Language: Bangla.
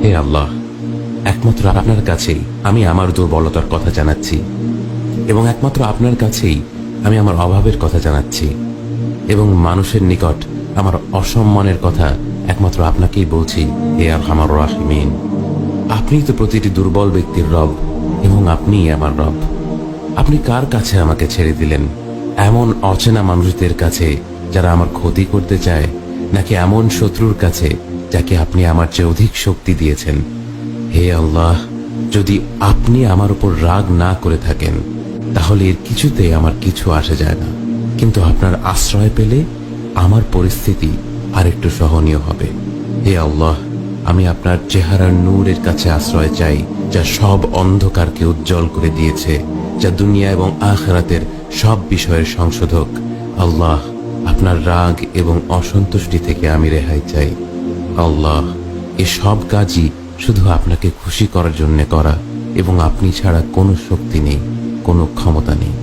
হে আল্লাহ, একমাত্র আপনার কাছেই আমি আমার দুর্বলতার কথা জানাচ্ছি, এবং একমাত্র আপনার কাছেই আমি আমার অভাবের কথা জানাচ্ছি, এবং মানুষের নিকট আমার অসম্মানের কথা একমাত্র আপনাকেই বলছি। হে আরহামার রাহিমিন, আপনিই তো প্রতিটি দুর্বল ব্যক্তির রব, এবং আপনিই আমার রব। আপনি কার কাছে আমাকে ছেড়ে দিলেন? এমন অচেনা মানুষদের কাছে যারা আমার ক্ষতি করতে চায়, নাকি এমন শত্রুর কাছে যাকে আপনি আমার চেয়ে অধিক শক্তি দিয়েছেন? হে আল্লাহ, যদি আপনি আমার উপর রাগ না করে থাকেন তাহলে এর কিছুতে আমার কিছু আসে যায় না, কিন্তু আপনার আশ্রয় পেলে আমার পরিস্থিতি আরেকটু সহনীয় হবে। হে আল্লাহ, আমি আপনার চেহারার নূরের কাছে আশ্রয় চাই, যা সব অন্ধকারকে উজ্জ্বল করে দিয়েছে, যা দুনিয়া এবং আখিরাতের সব বিষয়ের সংশোধক। আল্লাহ, আপনার রাগ এবং অসন্তুষ্টি থেকে আমি রেহাই চাই। আল্লাহ, এ সব কাজই শুধু আপনাকে খুশি করার জন্য করা, এবং আপনি ছাড়া কোনো শক্তি নেই, কোনো ক্ষমতা নেই।